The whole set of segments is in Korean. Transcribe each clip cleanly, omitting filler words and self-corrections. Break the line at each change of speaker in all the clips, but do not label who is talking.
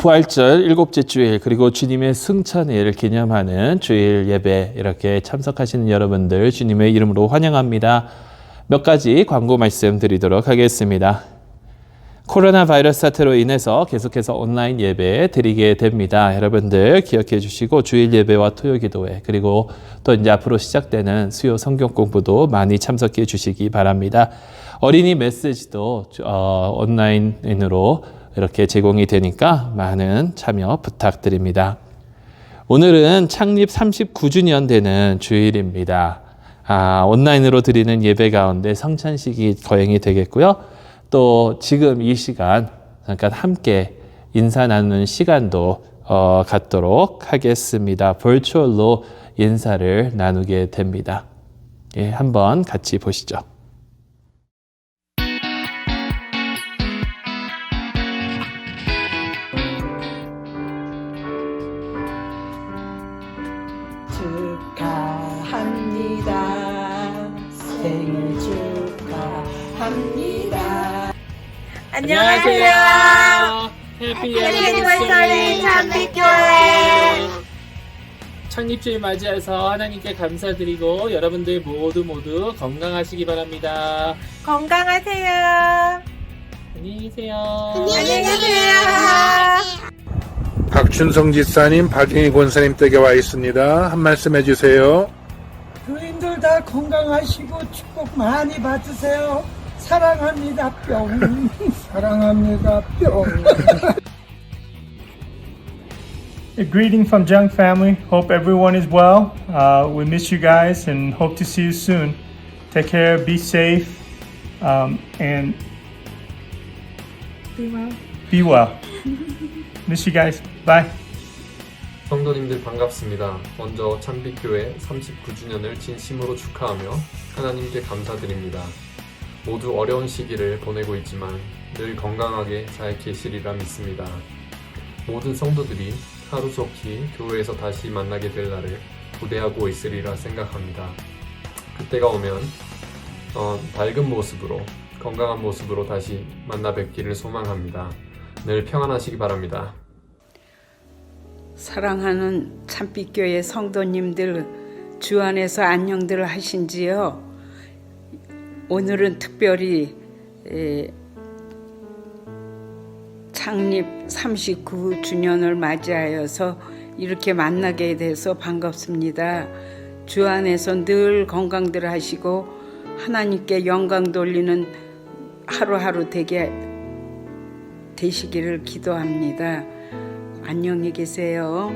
부활절 일곱째 주일 그리고 주님의 승천일 기념하는 주일 예배 이렇게 참석하시는 여러분들 주님의 이름으로 환영합니다. 몇 가지 광고 말씀드리도록 하겠습니다. 코로나 바이러스 사태로 인해서 계속해서 온라인 예배 드리게 됩니다. 여러분들 기억해 주시고 주일 예배와 토요 기도회 그리고 또 이제 앞으로 시작되는 수요 성경 공부도 많이 참석해 주시기 바랍니다. 어린이 메시지도 온라인으로 이렇게 제공이 되니까 많은 참여 부탁드립니다. 오늘은 창립 39주년 되는 주일입니다. 온라인으로 드리는 예배 가운데 성찬식이 거행이 되겠고요. 또 지금 이 시간 잠깐 함께 인사 나누는 시간도 갖도록 하겠습니다. 버추얼로 인사를 나누게 됩니다. 예, 한번 같이 보시죠.
축하합니다. 생일 축하합니다.
안녕하세요. 해피 애니버서리 참빛교회.
창립주일 맞이해서 하나님께 감사드리고 여러분들 모두 건강하시기 바랍니다.
건강하세요.
안녕히 계세요.
안녕히 계세요.
박춘성 집사님, 박영희 권사님 댁에 와 있습니다. 한 말씀 해주세요.
교인들 다 건강하시고 축복 많이 받으세요. 사랑합니다. 뿅. 사랑합니다. 뿅.
A greeting from Jung family. Hope everyone is well. We miss you guys and hope to see you soon. Take care, be safe, and be well. Miss you guys. Bye.
성도님들 반갑습니다. 먼저 참빛교회 39주년을 진심으로 축하하며 하나님께 감사드립니다. 모두 어려운 시기를 보내고 있지만 늘 건강하게 잘 계시리라 믿습니다. 모든 성도들이 하루속히 교회에서 다시 만나게 될 날을 기대하고 있으리라 생각합니다. 그때가 오면 밝은 모습으로 건강한 모습으로 다시 만나 뵙기를 소망합니다. 늘 평안하시기 바랍니다.
사랑하는 참빛교회 성도님들 주 안에서 안녕들 하신지요? 오늘은 특별히 창립 39주년을 맞이하여서 이렇게 만나게 돼서 반갑습니다. 주 안에서 늘 건강들 하시고 하나님께 영광 돌리는 하루하루 되시기를 기도합니다. 안녕히 계세요.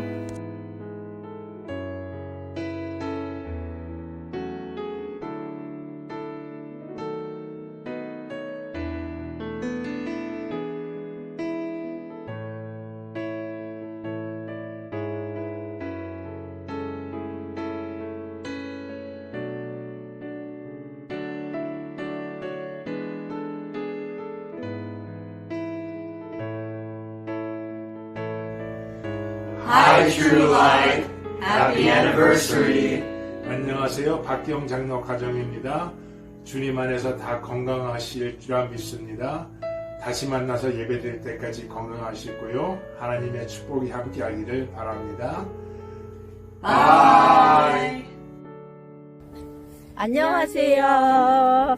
Hi, True Light. Happy anniversary.
안녕하세요. 박기영 장로 가정입니다. 주님 안에서 다 건강하실 줄 믿습니다. 다시 만나서 예배드릴 때까지 건강하시고요. 하나님의 축복이 함께하기를 바랍니다.
Bye.
안녕하세요.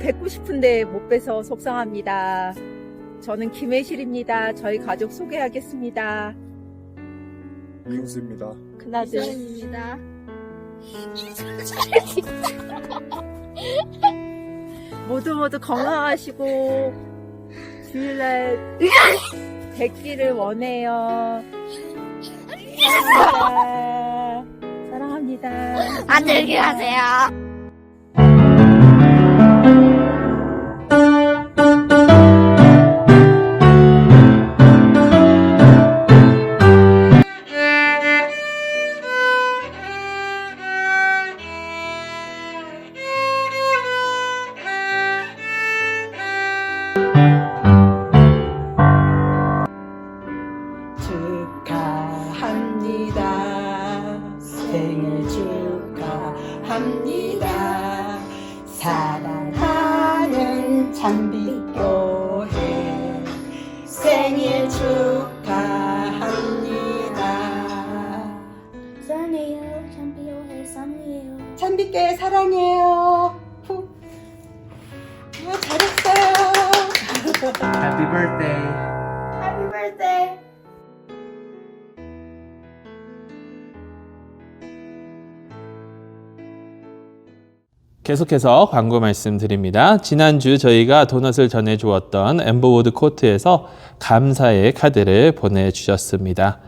뵙고 싶은데 못 뵈서 속상합니다. 저는 김혜실입니다. 저희 가족 소개하겠습니다.
이용수입니다.
큰아들입니다. 모두 건강하시고 주일날 뵙기를 원해요. 사랑합니다.
안녕히 가세요.
축하합니다. 생일 축하합니다. 사랑하는 참빛교회 생일
창비교회 사랑해요. 잘했어요.
Happy birthday.
Happy birthday.
계속해서 광고 말씀드립니다. 지난주 저희가 도넛을 전해주었던 엠버워드 코트에서 감사의 카드를 보내주셨습니다.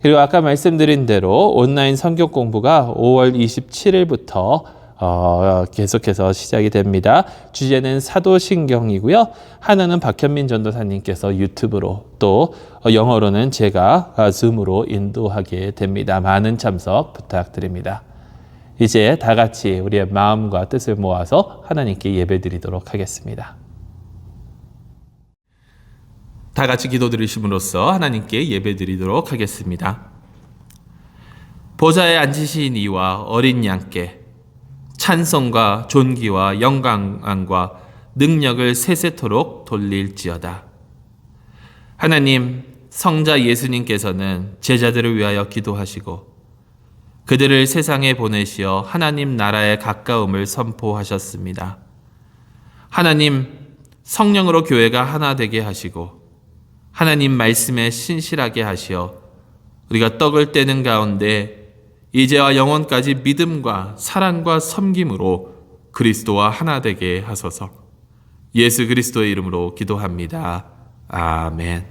그리고 아까 말씀드린 대로 온라인 성경 공부가 5월 27일부터 계속해서 시작이 됩니다. 주제는 사도신경이고요. 하나는 박현민 전도사님께서 유튜브로, 또 영어로는 제가 줌으로 인도하게 됩니다. 많은 참석 부탁드립니다. 이제 다 같이 우리의 마음과 뜻을 모아서 하나님께 예배드리도록 하겠습니다. 다 같이 기도드리심으로써 하나님께 예배드리도록 하겠습니다. 보좌에 앉으신 이와 어린 양께 찬송과 존귀와 영광과 능력을 세세토록 돌릴지어다. 하나님, 성자 예수님께서는 제자들을 위하여 기도하시고 그들을 세상에 보내시어 하나님 나라의 가까움을 선포하셨습니다. 하나님, 성령으로 교회가 하나 되게 하시고 하나님 말씀에 신실하게 하시어 우리가 떡을 떼는 가운데 이제와 영원까지 믿음과 사랑과 섬김으로 그리스도와 하나 되게 하소서. 예수 그리스도의 이름으로 기도합니다. 아멘.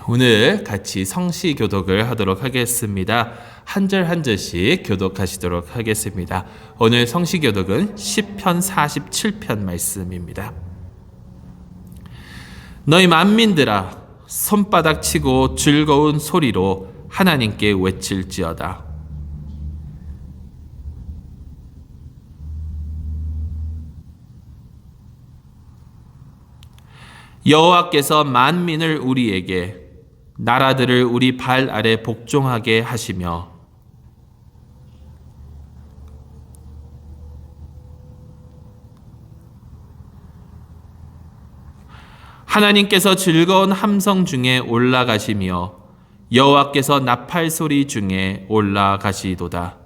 오늘 같이 성시 교독을 하도록 하겠습니다. 한 절 한 절씩 교독하시도록 하겠습니다. 오늘 성시 교독은 시편 47편 말씀입니다. 너희 만민들아, 손바닥 치고 즐거운 소리로 하나님께 외칠지어다. 여호와께서 만민을 우리에게, 나라들을 우리 발 아래 복종하게 하시며 하나님께서 즐거운 함성 중에 올라가시며 여호와께서 나팔 소리 중에 올라가시도다.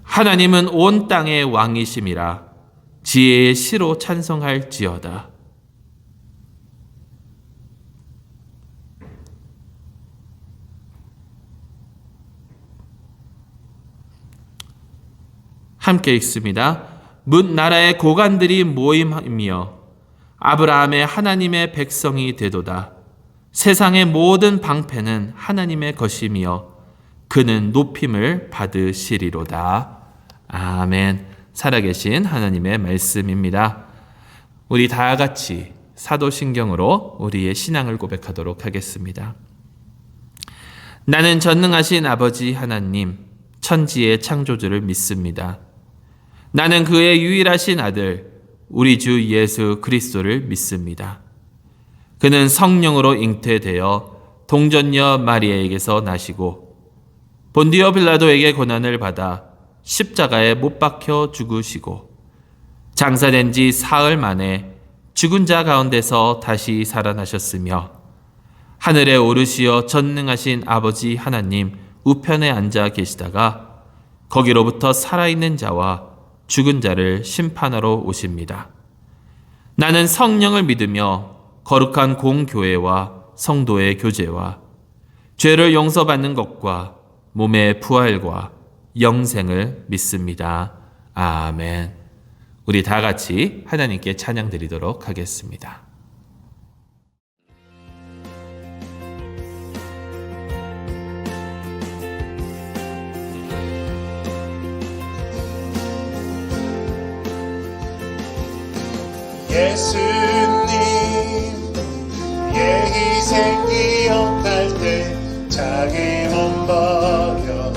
하나님은 온 땅의 왕이심이라. 지혜의 시로 찬송할지어다. 함께 읽습니다. 뭇 나라의 고관들이 모임하며 아브라함의 하나님의 백성이 되도다. 세상의 모든 방패는 하나님의 것이며 그는 높임을 받으시리로다. 아멘. 살아계신 하나님의 말씀입니다. 우리 다 같이 사도신경으로 우리의 신앙을 고백하도록 하겠습니다. 나는 전능하신 아버지 하나님, 천지의 창조주를 믿습니다. 나는 그의 유일하신 아들, 우리 주 예수 그리스도를 믿습니다. 그는 성령으로 잉태되어 동전녀 마리아에게서 나시고 본디오 빌라도에게 고난을 받아 십자가에 못 박혀 죽으시고 장사된 지 사흘 만에 죽은 자 가운데서 다시 살아나셨으며 하늘에 오르시어 전능하신 아버지 하나님 우편에 앉아 계시다가 거기로부터 살아있는 자와 죽은 자를 심판하러 오십니다. 나는 성령을 믿으며 거룩한 공교회와 성도의 교제와 죄를 용서받는 것과 몸의 부활과 영생을 믿습니다. 아멘. 우리 다 같이 하나님께 찬양 드리도록 하겠습니다.
예수님, 예 희생 기억할 때 자기 몸 버려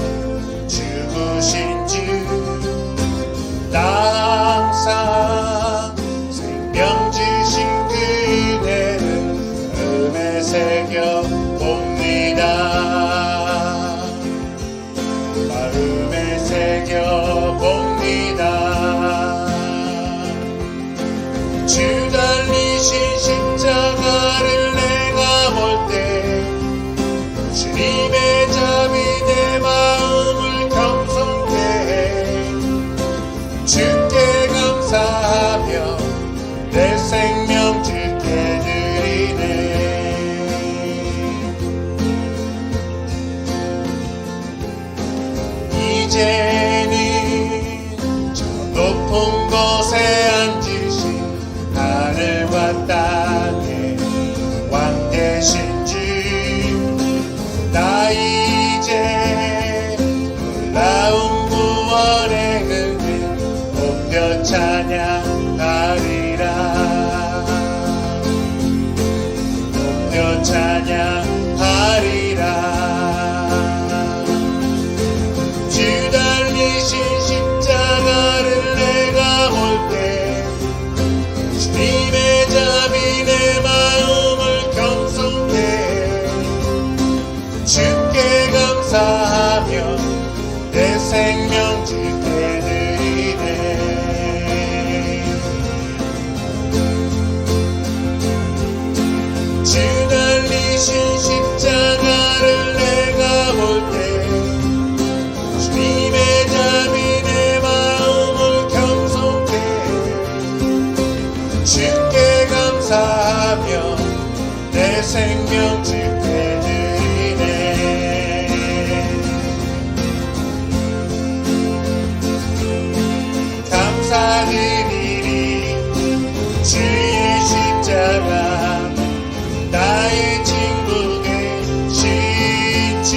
죽으신 주, 나 항상 생명 주신 그대는 마음에 새겨 봅니다. 마음에 새겨 봅니다. 주 달리신 십자 내 생명 주께 드리네. 이제는 저 높은 곳에 앉으신 하늘과 땅의 왕 되신 주, 나 이제 놀라운 구원의 은혜 높여 찬양하리라. 높여 찬양하리라. 주 달리신 십자가를 내가 볼 때 주님의 자비 내 마음을 겸손해 주께 감사하며 내 생명 주께 드리네. 주 달리신 십자가를 내가 볼 때 주님의 자비 내 마음을 겸손해 주께 감사하며 내 생명 주께 드리네. 감사드리리 주의 십자가 나의 친구 되신 주.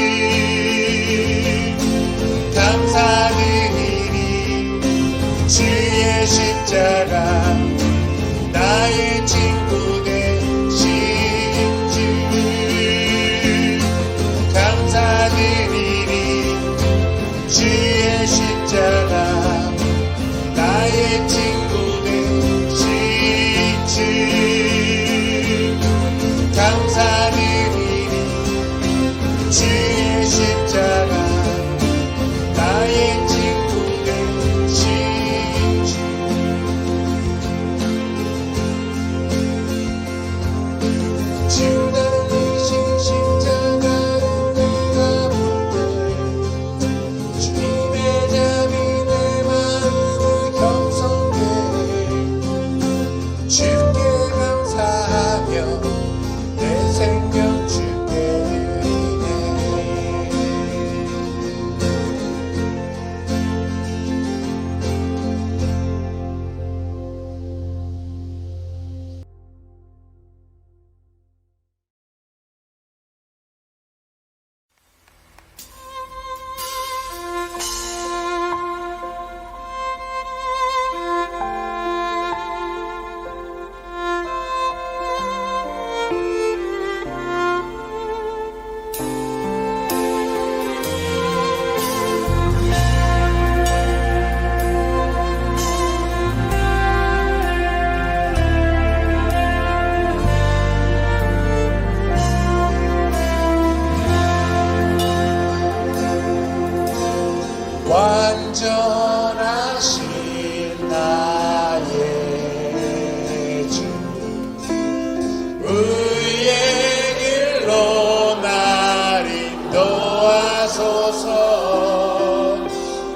감사드리리 주의 십자가 나의 친구 되신 주. 감사드리리 주의 십자가 나의 친구 되신 주. 감사드리리 주의 십자가 나의 친구 되신 주. 주 달리신 십자가를 내가 볼 때 주님의 자비 내 마음을 겸손해 주께 감사하며 내 생명 주께 드리네. 완전하신 나의 주, 의의 길로 날 인도하소서.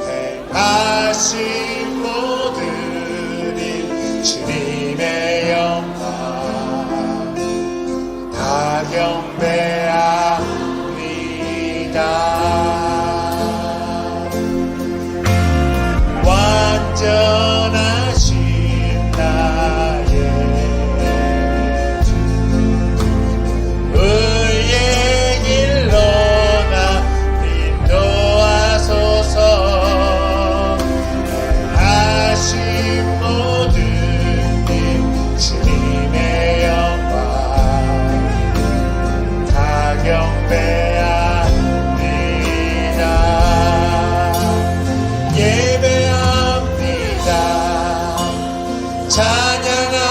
행하신 모든 일 주님의 영광 다 경배합니다. 완전하신 나의 주, 의의 길로 나 인도하소서. 행하신 모든 일 주님의 영광 다 경배합니다. 예배합니다. 찬양합니다.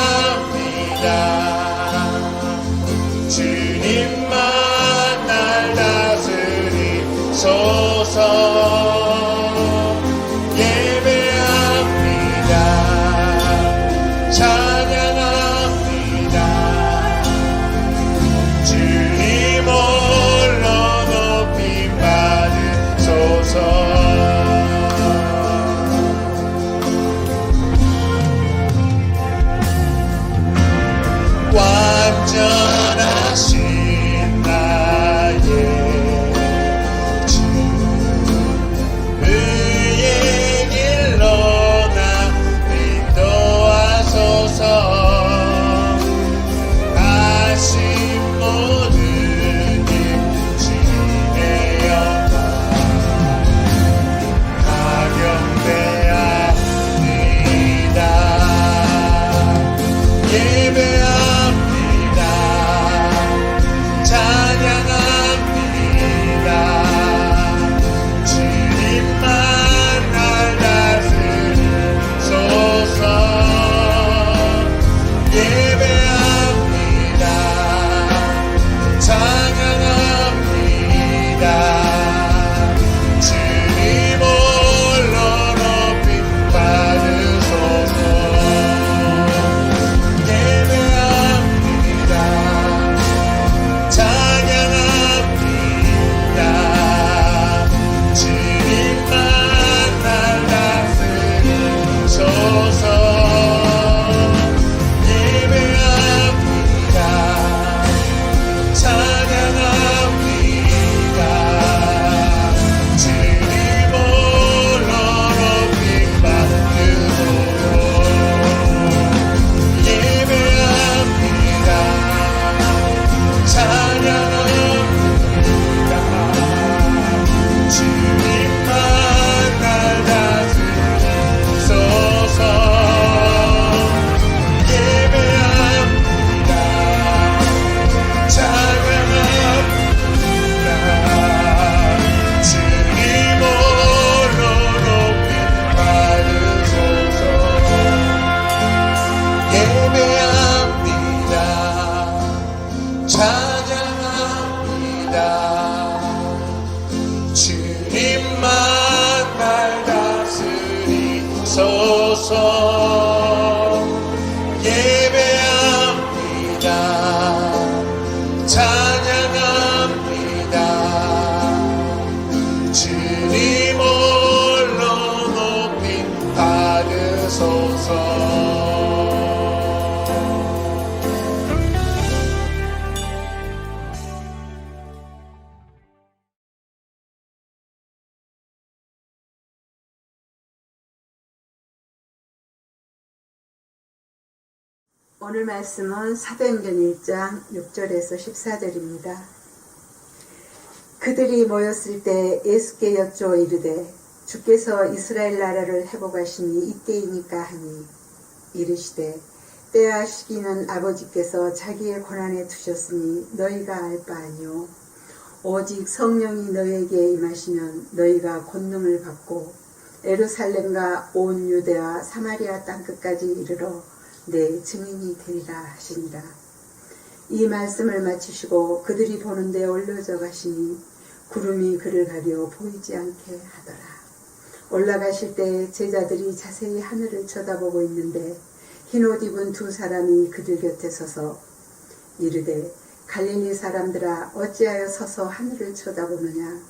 주님만 날 다스리소서. 예배합니다. 찬양합니다. 주님 홀로 높임 받으소서.
오늘 말씀은 사도행전 1장 6절에서 14절입니다. 그들이 모였을 때 예수께 여쭈어 이르되 주께서 이스라엘 나라를 회복하시니 이때이니까 하니 이르시되 때와 시기는 아버지께서 자기의 권한에 두셨으니 너희가 알 바 아니요 오직 성령이 너희에게 임하시면 너희가 권능을 받고 예루살렘과 온 유대와 사마리아 땅끝까지 이르러 내 증인이 되리라 하시니라. 이 말씀을 마치시고 그들이 보는 데 올려져 가시니 구름이 그를 가려 보이지 않게 하더라. 올라가실 때 제자들이 자세히 하늘을 쳐다보고 있는데 흰옷 입은 두 사람이 그들 곁에 서서 이르되 갈릴리 사람들아 어찌하여 서서 하늘을 쳐다보느냐.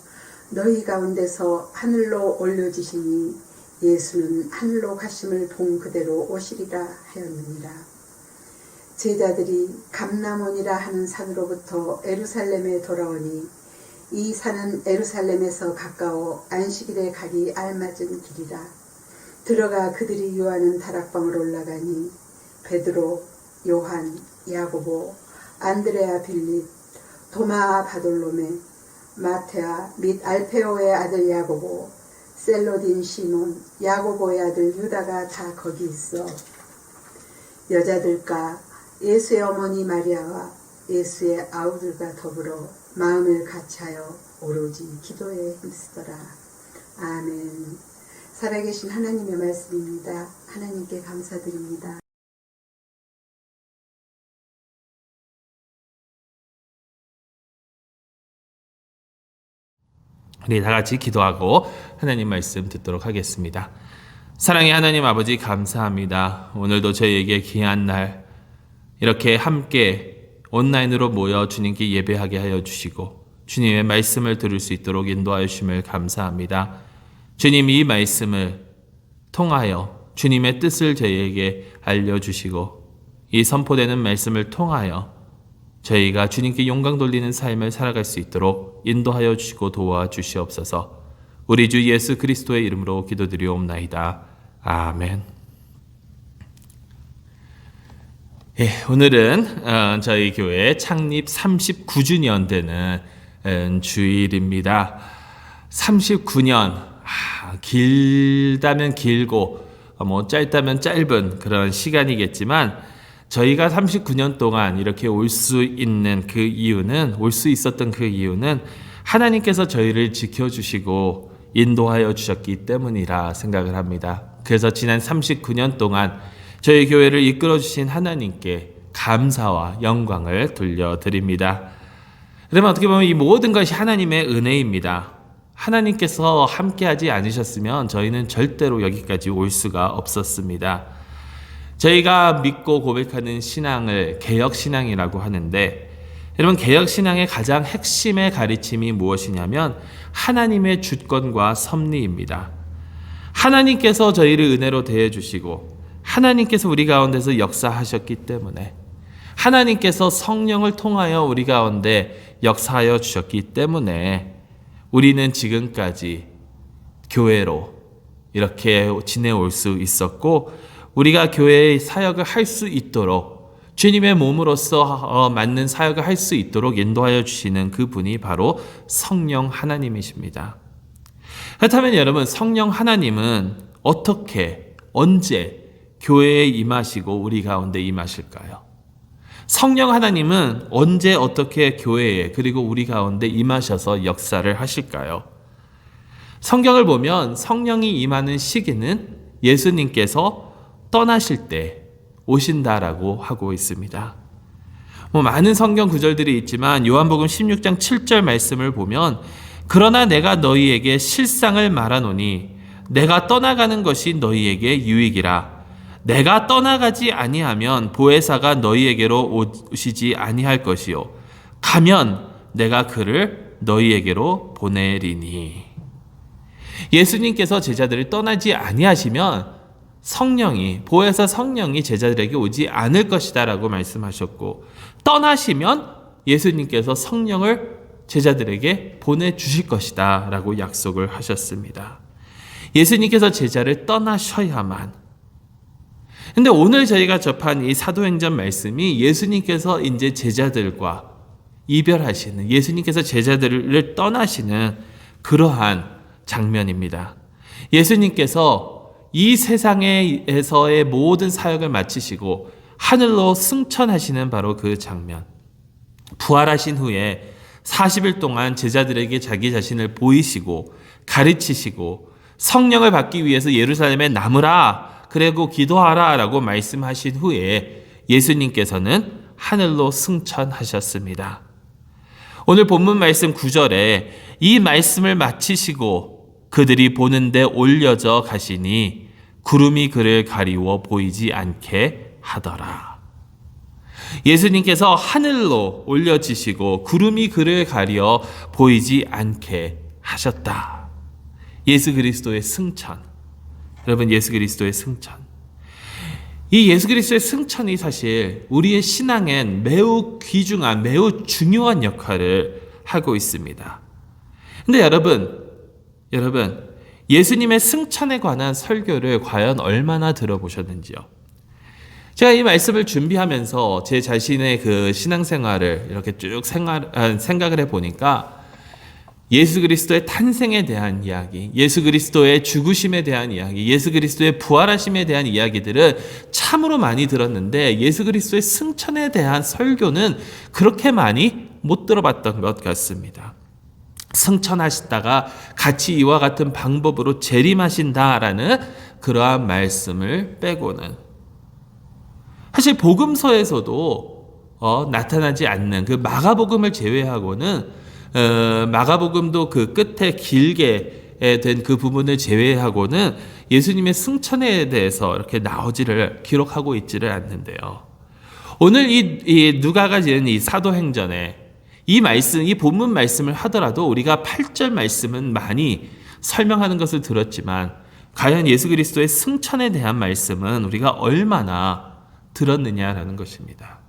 너희 가운데서 하늘로 올려지시니 예수는 하늘로 가심을 본 그대로 오시리라 하였느니라. 제자들이 감람원이라 하는 산으로부터 예루살렘에 돌아오니 이 산은 예루살렘에서 가까워 안식일에 가기 알맞은 길이라. 들어가 그들이 유하는 다락방을 올라가니 베드로, 요한, 야고보, 안드레아 빌립, 도마 바돌로메, 마테아 및 알페오의 아들 야고보, 셀로딘 시몬, 야고보의 아들 유다가 다 거기 있어 여자들과 예수의 어머니 마리아와 예수의 아우들과 더불어 마음을 같이하여 오로지 기도에 힘쓰더라. 아멘. 살아계신 하나님의 말씀입니다. 하나님께 감사드립니다.
우리 다 같이 기도하고 하나님 말씀 듣도록 하겠습니다. 사랑의 하나님 아버지 감사합니다. 오늘도 저희에게 귀한 날 이렇게 함께 온라인으로 모여 주님께 예배하게 하여 주시고 주님의 말씀을 들을 수 있도록 인도하여 주심을 감사합니다. 주님 이 말씀을 통하여 주님의 뜻을 저희에게 알려주시고 이 선포되는 말씀을 통하여 저희가 주님께 영광 돌리는 삶을 살아갈 수 있도록 인도하여 주시고 도와주시옵소서. 우리 주 예수 그리스도의 이름으로 기도드리옵나이다. 아멘. 예, 오늘은 저희 교회 창립 39주년 되는 주일입니다. 39년, 길다면 길고 짧다면 짧은 그런 시간이겠지만 저희가 39년 동안 이렇게 올 수 있었던 그 이유는 하나님께서 저희를 지켜주시고 인도하여 주셨기 때문이라 생각을 합니다. 그래서 지난 39년 동안 저희 교회를 이끌어 주신 하나님께 감사와 영광을 돌려드립니다. 그러면 어떻게 보면 이 모든 것이 하나님의 은혜입니다. 하나님께서 함께하지 않으셨으면 저희는 절대로 여기까지 올 수가 없었습니다. 저희가 믿고 고백하는 신앙을 개혁신앙이라고 하는데 여러분 개혁신앙의 가장 핵심의 가르침이 무엇이냐면 하나님의 주권과 섭리입니다. 하나님께서 저희를 은혜로 대해주시고 하나님께서 우리 가운데서 역사하셨기 때문에 하나님께서 성령을 통하여 우리 가운데 역사하여 주셨기 때문에 우리는 지금까지 교회로 이렇게 지내올 수 있었고 우리가 교회의 사역을 할 수 있도록 주님의 몸으로서 맞는 사역을 할 수 있도록 인도하여 주시는 그분이 바로 성령 하나님이십니다. 그렇다면 여러분 성령 하나님은 어떻게 언제 교회에 임하시고 우리 가운데 임하실까요? 성령 하나님은 언제 어떻게 교회에 그리고 우리 가운데 임하셔서 역사를 하실까요? 성경을 보면 성령이 임하는 시기는 예수님께서 떠나실 때 오신다라고 하고 있습니다. 많은 성경 구절들이 있지만 요한복음 16장 7절 말씀을 보면 그러나 내가 너희에게 실상을 말하노니 내가 떠나가는 것이 너희에게 유익이라. 내가 떠나가지 아니하면 보혜사가 너희에게로 오시지 아니할 것이요 가면 내가 그를 너희에게로 보내리니. 예수님께서 제자들을 떠나지 아니하시면 성령이 보혜사 성령이 제자들에게 오지 않을 것이다 라고 말씀하셨고 떠나시면 예수님께서 성령을 제자들에게 보내주실 것이다 라고 약속을 하셨습니다. 예수님께서 제자를 떠나셔야만 근데 오늘 저희가 접한 이 사도행전 말씀이 예수님께서 이제 제자들과 이별하시는, 예수님께서 제자들을 떠나시는 그러한 장면입니다. 예수님께서 이 세상에서의 모든 사역을 마치시고 하늘로 승천하시는 바로 그 장면. 부활하신 후에 40일 동안 제자들에게 자기 자신을 보이시고 가르치시고 성령을 받기 위해서 예루살렘에 남으라, 그리고 기도하라 라고 말씀하신 후에 예수님께서는 하늘로 승천하셨습니다. 오늘 본문 말씀 9절에 이 말씀을 마치시고 그들이 보는데 올려져 가시니 구름이 그를 가리워 보이지 않게 하더라. 예수님께서 하늘로 올려지시고 구름이 그를 가려 보이지 않게 하셨다. 예수 그리스도의 승천. 여러분, 예수 그리스도의 승천. 이 예수 그리스도의 승천이 사실 우리의 신앙엔 매우 귀중한, 매우 중요한 역할을 하고 있습니다. 근데 여러분, 예수님의 승천에 관한 설교를 과연 얼마나 들어보셨는지요? 제가 이 말씀을 준비하면서 제 자신의 그 신앙생활을 이렇게 쭉 생각을 해보니까 예수 그리스도의 탄생에 대한 이야기, 예수 그리스도의 죽으심에 대한 이야기, 예수 그리스도의 부활하심에 대한 이야기들을 참으로 많이 들었는데 예수 그리스도의 승천에 대한 설교는 그렇게 많이 못 들어봤던 것 같습니다. 승천하시다가 같이 이와 같은 방법으로 재림하신다라는 그러한 말씀을 빼고는, 사실 복음서에서도 나타나지 않는 그 마가복음을 제외하고는, 마가복음도 그 끝에 길게 된 그 부분을 제외하고는 예수님의 승천에 대해서 이렇게 나오지를, 기록하고 있지를 않는데요. 오늘 이 누가가 지은 이 사도행전에 이 말씀, 이 본문 말씀을 하더라도 우리가 8절 말씀은 많이 설명하는 것을 들었지만 과연 예수 그리스도의 승천에 대한 말씀은 우리가 얼마나 들었느냐라는 것입니다.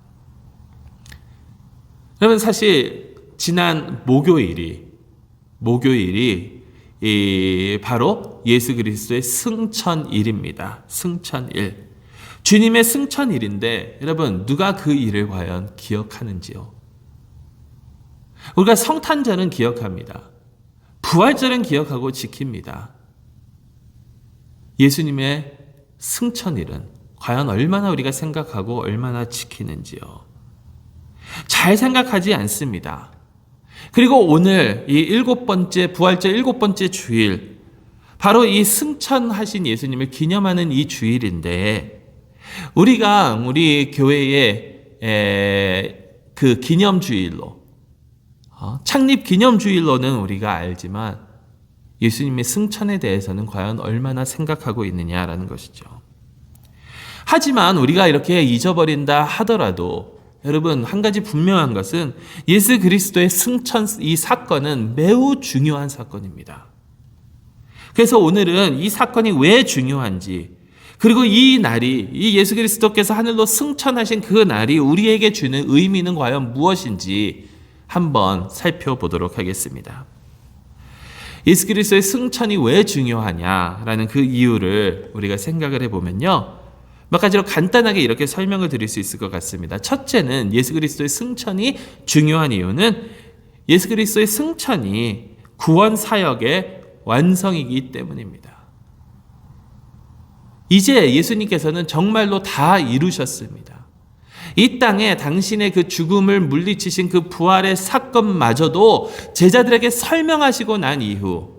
여러분, 사실 지난 목요일이 바로 예수 그리스도의 승천일입니다. 승천일. 주님의 승천일인데 여러분, 누가 그 일을 과연 기억하는지요? 우리가 성탄절은 기억합니다. 부활절은 기억하고 지킵니다. 예수님의 승천일은 과연 얼마나 우리가 생각하고 얼마나 지키는지요? 잘 생각하지 않습니다. 그리고 오늘 이 부활절 7번째 주일, 바로 이 승천하신 예수님을 기념하는 이 주일인데, 우리가 우리 교회의 그 기념주일로, 창립 기념주일로는 우리가 알지만 예수님의 승천에 대해서는 과연 얼마나 생각하고 있느냐라는 것이죠. 하지만 우리가 이렇게 잊어버린다 하더라도 여러분, 한 가지 분명한 것은 예수 그리스도의 승천, 이 사건은 매우 중요한 사건입니다. 그래서 오늘은 이 사건이 왜 중요한지, 그리고 이 날이, 이 예수 그리스도께서 하늘로 승천하신 그 날이 우리에게 주는 의미는 과연 무엇인지 한번 살펴보도록 하겠습니다. 예수 그리스도의 승천이 왜 중요하냐라는 그 이유를 우리가 생각을 해보면요, 몇 가지로 간단하게 이렇게 설명을 드릴 수 있을 것 같습니다. 첫째는 예수 그리스도의 승천이 중요한 이유는 예수 그리스도의 승천이 구원 사역의 완성이기 때문입니다. 이제 예수님께서는 정말로 다 이루셨습니다. 이 땅에 당신의 그 죽음을 물리치신 그 부활의 사건마저도 제자들에게 설명하시고 난 이후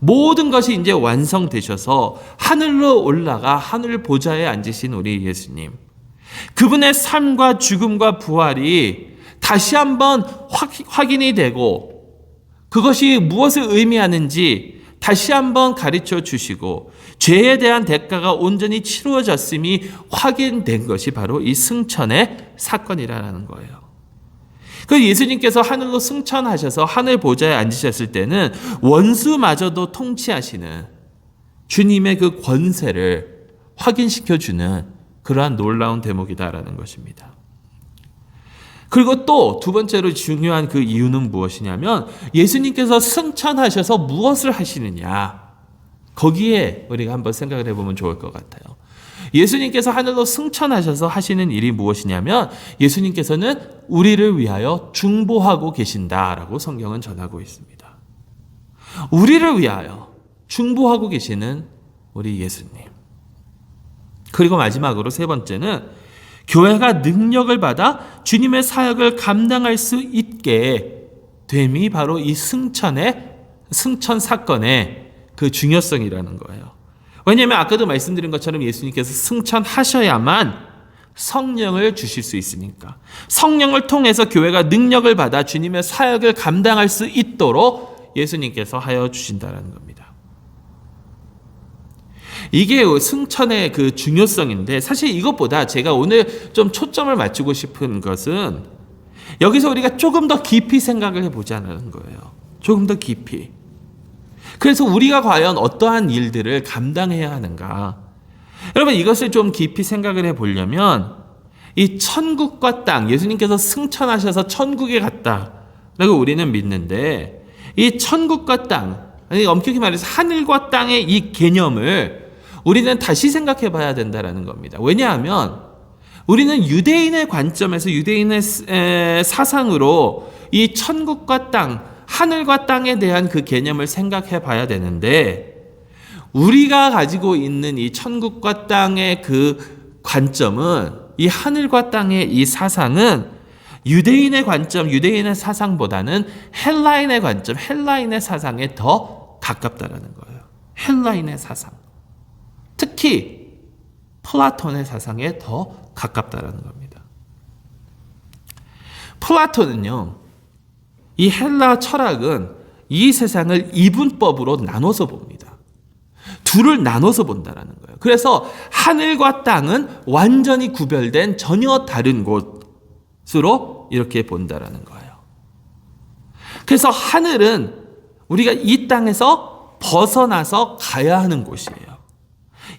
모든 것이 이제 완성되셔서 하늘로 올라가 하늘 보좌에 앉으신 우리 예수님, 그분의 삶과 죽음과 부활이 다시 한번 확인이 되고 그것이 무엇을 의미하는지 다시 한번 가르쳐 주시고 죄에 대한 대가가 온전히 치루어졌음이 확인된 것이 바로 이 승천의 사건이라는 거예요. 그 예수님께서 하늘로 승천하셔서 하늘 보좌에 앉으셨을 때는 원수마저도 통치하시는 주님의 그 권세를 확인시켜주는 그러한 놀라운 대목이다라는 것입니다. 그리고 또 두 번째로 중요한 그 이유는 무엇이냐면 예수님께서 승천하셔서 무엇을 하시느냐, 거기에 우리가 한번 생각을 해보면 좋을 것 같아요. 예수님께서 하늘로 승천하셔서 하시는 일이 무엇이냐면 예수님께서는 우리를 위하여 중보하고 계신다라고 성경은 전하고 있습니다. 우리를 위하여 중보하고 계시는 우리 예수님. 그리고 마지막으로 세 번째는 교회가 능력을 받아 주님의 사역을 감당할 수 있게 됨이 바로 이 승천 사건의 그 중요성이라는 거예요. 왜냐하면 아까도 말씀드린 것처럼 예수님께서 승천하셔야만 성령을 주실 수 있으니까. 성령을 통해서 교회가 능력을 받아 주님의 사역을 감당할 수 있도록 예수님께서 하여 주신다는 겁니다. 이게 승천의 그 중요성인데, 사실 이것보다 제가 오늘 좀 초점을 맞추고 싶은 것은 여기서 우리가 조금 더 깊이 생각을 해보자는 거예요. 조금 더 깊이. 그래서 우리가 과연 어떠한 일들을 감당해야 하는가? 여러분, 이것을 좀 깊이 생각을 해보려면 이 천국과 땅, 예수님께서 승천하셔서 천국에 갔다라고 우리는 믿는데, 이 천국과 땅, 아니 엄격히 말해서 하늘과 땅의 이 개념을 우리는 다시 생각해 봐야 된다는 겁니다. 왜냐하면 우리는 유대인의 관점에서, 유대인의 사상으로 이 천국과 땅, 하늘과 땅에 대한 그 개념을 생각해 봐야 되는데, 우리가 가지고 있는 이 천국과 땅의 그 관점은, 이 하늘과 땅의 이 사상은 유대인의 관점, 유대인의 사상보다는 헬라인의 관점, 헬라인의 사상에 더 가깝다라는 거예요. 헬라인의 사상. 특히 플라톤의 사상에 더 가깝다라는 겁니다. 플라톤은요, 이 헬라 철학은 이 세상을 이분법으로 나눠서 봅니다. 둘을 나눠서 본다라는 거예요. 그래서 하늘과 땅은 완전히 구별된 전혀 다른 곳으로 이렇게 본다라는 거예요. 그래서 하늘은 우리가 이 땅에서 벗어나서 가야 하는 곳이에요.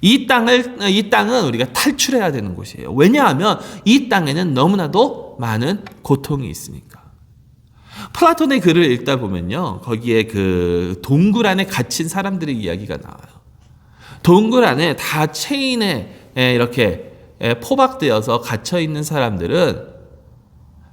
이 땅은 우리가 탈출해야 되는 곳이에요. 왜냐하면 이 땅에는 너무나도 많은 고통이 있으니까. 플라톤의 글을 읽다 보면요, 거기에 그 동굴 안에 갇힌 사람들의 이야기가 나와요. 동굴 안에 다 체인에 이렇게 포박되어서 갇혀 있는 사람들은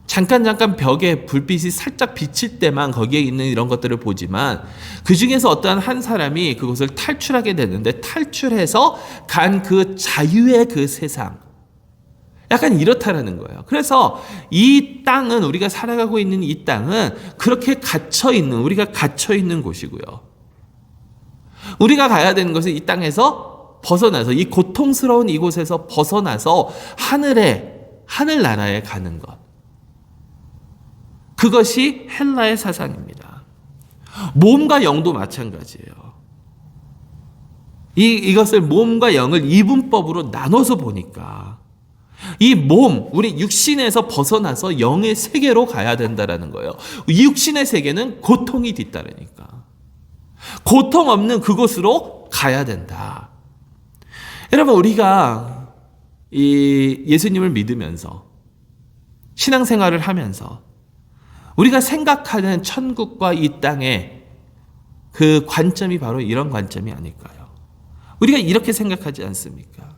잠깐 벽에 불빛이 살짝 비칠 때만 거기에 있는 이런 것들을 보지만, 그 중에서 어떠한 한 사람이 그곳을 탈출하게 되는데, 탈출해서 간 그 자유의 그 세상, 약간 이렇다라는 거예요. 그래서 이 땅은, 우리가 살아가고 있는 이 땅은 그렇게 우리가 갇혀 있는 곳이고요. 우리가 가야 되는 것은 이 땅에서 벗어나서, 이 고통스러운 이곳에서 벗어나서 하늘나라에 가는 것. 그것이 헬라의 사상입니다. 몸과 영도 마찬가지예요. 이것을 몸과 영을 이분법으로 나눠서 보니까 이 몸, 우리 육신에서 벗어나서 영의 세계로 가야 된다라는 거예요. 이 육신의 세계는 고통이 뒤따르니까. 고통 없는 그곳으로 가야 된다. 여러분, 우리가 이 예수님을 믿으면서 신앙생활을 하면서 우리가 생각하는 천국과 이 땅의 그 관점이 바로 이런 관점이 아닐까요? 우리가 이렇게 생각하지 않습니까?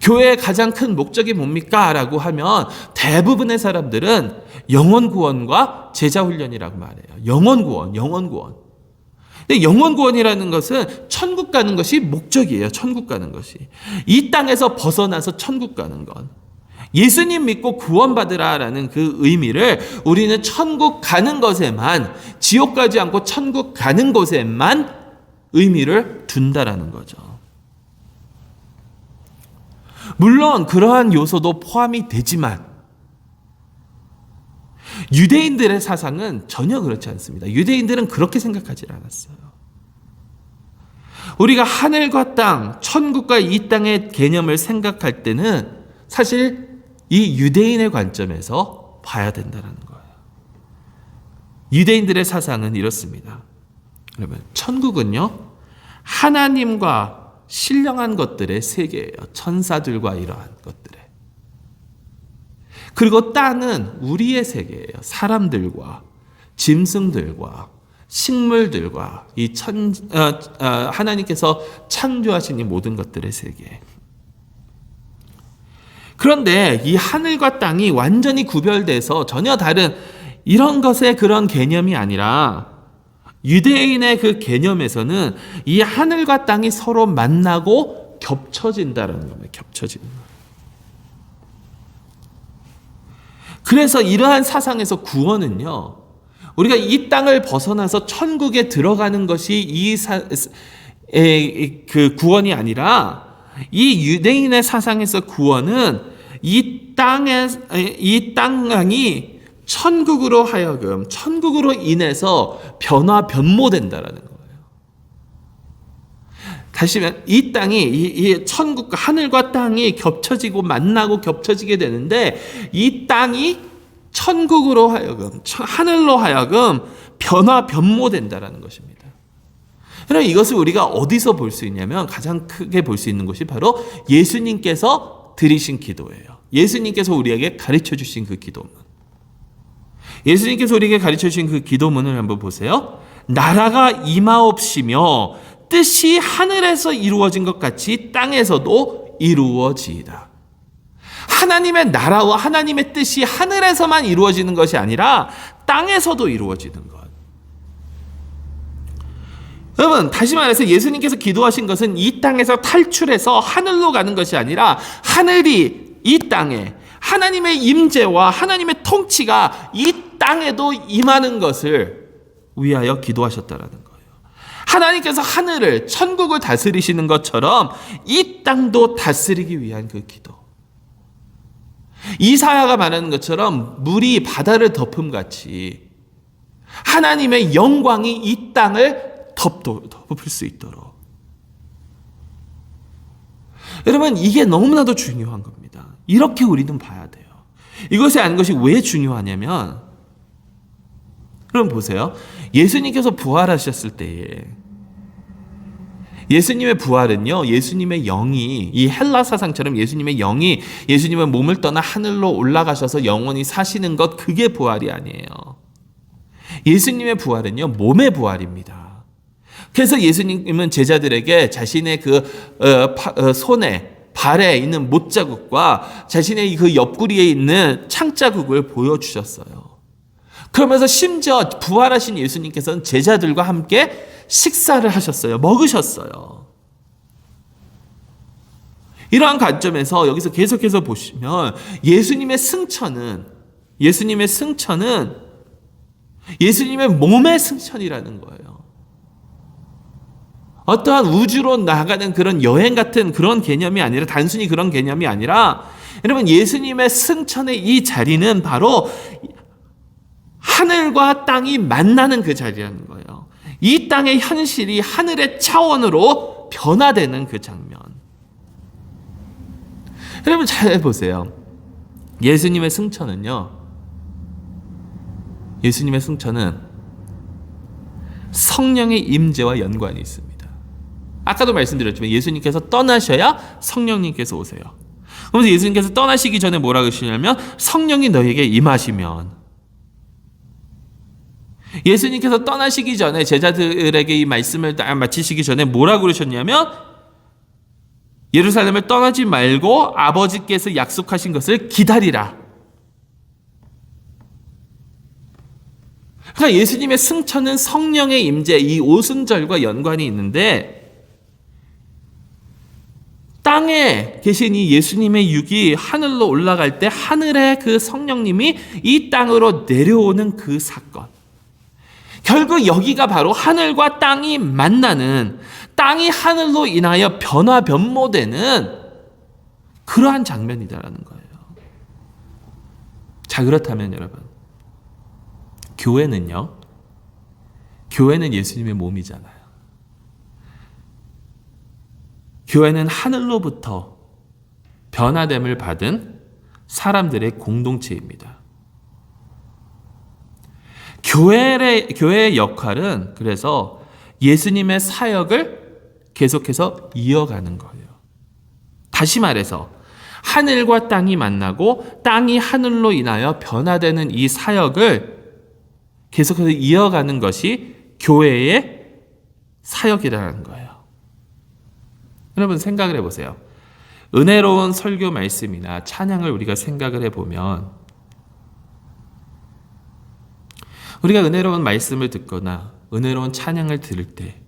교회의 가장 큰 목적이 뭡니까? 라고 하면 대부분의 사람들은 영혼 구원과 제자 훈련이라고 말해요. 영혼 구원. 근데 영혼 구원이라는 것은 천국 가는 것이 목적이에요. 천국 가는 것이. 이 땅에서 벗어나서 천국 가는 것. 예수님 믿고 구원받으라라는 그 의미를 우리는 천국 가는 것에만, 지옥 가지 않고 천국 가는 곳에만 의미를 둔다라는 거죠. 물론 그러한 요소도 포함이 되지만 유대인들의 사상은 전혀 그렇지 않습니다. 유대인들은 그렇게 생각하지 않았어요. 우리가 하늘과 땅, 천국과 이 땅의 개념을 생각할 때는 사실 이 유대인의 관점에서 봐야 된다는 거예요. 유대인들의 사상은 이렇습니다. 여러분, 천국은요, 하나님과 신령한 것들의 세계예요. 천사들과 이러한 것들의. 그리고 땅은 우리의 세계예요. 사람들과 짐승들과 식물들과 하나님께서 창조하신 이 모든 것들의 세계. 그런데 이 하늘과 땅이 완전히 구별돼서 전혀 다른 이런 것의 그런 개념이 아니라 유대인의 그 개념에서는 이 하늘과 땅이 서로 만나고 겹쳐진다는 겁니다. 겹쳐지는 거. 그래서 이러한 사상에서 구원은요, 우리가 이 땅을 벗어나서 천국에 들어가는 것이 그 구원이 아니라 이 유대인의 사상에서 구원은 이 땅이 천국으로 하여금 천국으로 인해서 변모된다라는 거예요. 다시 말하면 이 땅이 이 천국과 하늘과 땅이 겹쳐지고 만나고 겹쳐지게 되는데 이 땅이 천국으로 하여금 하늘로 하여금 변모된다라는 것입니다. 그럼 이것을 우리가 어디서 볼 수 있냐면 가장 크게 볼 수 있는 것이 바로 예수님께서 드리신 기도예요. 예수님께서 우리에게 가르쳐 주신 그 기도문. 예수님께서 우리에게 가르쳐 주신 그 기도문을 한번 보세요. 나라가 임하옵시며 뜻이 하늘에서 이루어진 것 같이 땅에서도 이루어지이다. 하나님의 나라와 하나님의 뜻이 하늘에서만 이루어지는 것이 아니라 땅에서도 이루어지는 것. 여러분, 다시 말해서 예수님께서 기도하신 것은 이 땅에서 탈출해서 하늘로 가는 것이 아니라 하늘이 이 땅에 하나님의 임재와 하나님의 통치가 이 땅에도 임하는 것을 위하여 기도하셨다라는 거예요. 하나님께서 하늘을, 천국을 다스리시는 것처럼 이 땅도 다스리기 위한 그 기도. 이사야가 말하는 것처럼 물이 바다를 덮음같이 하나님의 영광이 이 땅을 덮을 수 있도록. 여러분, 이게 너무나도 중요한 겁니다. 이렇게 우리는 봐야 돼요. 이것이 아닌 것이 왜 중요하냐면, 그럼 보세요. 예수님께서 부활하셨을 때에 예수님의 부활은요, 예수님의 영이, 이 헬라 사상처럼 예수님의 영이 예수님의 몸을 떠나 하늘로 올라가셔서 영원히 사시는 것, 그게 부활이 아니에요. 예수님의 부활은요, 몸의 부활입니다. 그래서 예수님은 제자들에게 자신의 손에, 발에 있는 못자국과 자신의 그 옆구리에 있는 창자국을 보여주셨어요. 그러면서 심지어 부활하신 예수님께서는 제자들과 함께 식사를 하셨어요. 먹으셨어요. 이러한 관점에서 여기서 계속해서 보시면 예수님의 승천은 예수님의 몸의 승천이라는 거예요. 어떠한 우주로 나가는 그런 여행 같은 그런 개념이 아니라, 단순히 그런 개념이 아니라, 여러분, 예수님의 승천의 이 자리는 바로 하늘과 땅이 만나는 그 자리라는 거예요. 이 땅의 현실이 하늘의 차원으로 변화되는 그 장면. 여러분, 잘 보세요. 예수님의 승천은 성령의 임재와 연관이 있습니다. 아까도 말씀드렸지만 예수님께서 떠나셔야 성령님께서 오세요. 그래서 예수님께서 떠나시기 전에 뭐라고 하시냐면 성령이 너에게 임하시면, 예수님께서 떠나시기 전에 제자들에게 이 말씀을 다 마치시기 전에 뭐라고 그러셨냐면 예루살렘을 떠나지 말고 아버지께서 약속하신 것을 기다리라. 그러니까 예수님의 승천은 성령의 임재, 이 오순절과 연관이 있는데, 땅에 계신 이 예수님의 육이 하늘로 올라갈 때 하늘의 그 성령님이 이 땅으로 내려오는 그 사건. 결국 여기가 바로 하늘과 땅이 만나는, 땅이 하늘로 인하여 변모되는 그러한 장면이다라는 거예요. 자, 그렇다면 여러분, 교회는 예수님의 몸이잖아요. 교회는 하늘로부터 변화됨을 받은 사람들의 공동체입니다. 교회의 역할은 그래서 예수님의 사역을 계속해서 이어가는 거예요. 다시 말해서 하늘과 땅이 만나고 땅이 하늘로 인하여 변화되는 이 사역을 계속해서 이어가는 것이 교회의 사역이라는 거예요. 여러분, 생각을 해보세요. 은혜로운 설교 말씀이나 찬양을 우리가 생각을 해보면 우리가 은혜로운 말씀을 듣거나 은혜로운 찬양을 들을 때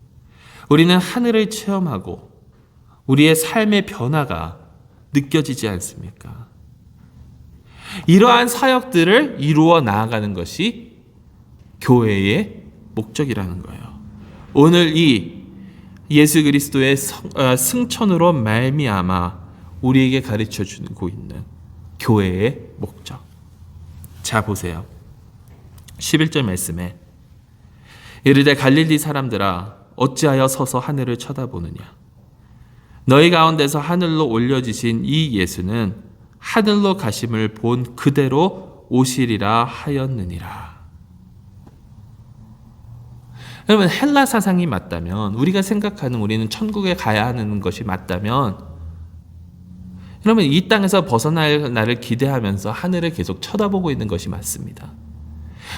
우리는 하늘을 체험하고 우리의 삶의 변화가 느껴지지 않습니까? 이러한 사역들을 이루어 나아가는 것이 교회의 목적이라는 거예요. 오늘 이 예수 그리스도의 승천으로 말미암아 우리에게 가르쳐 주고 있는 교회의 목적. 자, 보세요. 11절 말씀에 이르되 갈릴리 사람들아 어찌하여 서서 하늘을 쳐다보느냐. 너희 가운데서 하늘로 올려지신 이 예수는 하늘로 가심을 본 그대로 오시리라 하였느니라. 여러분, 헬라 사상이 맞다면, 우리가 생각하는 우리는 천국에 가야 하는 것이 맞다면, 여러분 이 땅에서 벗어날 날을 기대하면서 하늘을 계속 쳐다보고 있는 것이 맞습니다.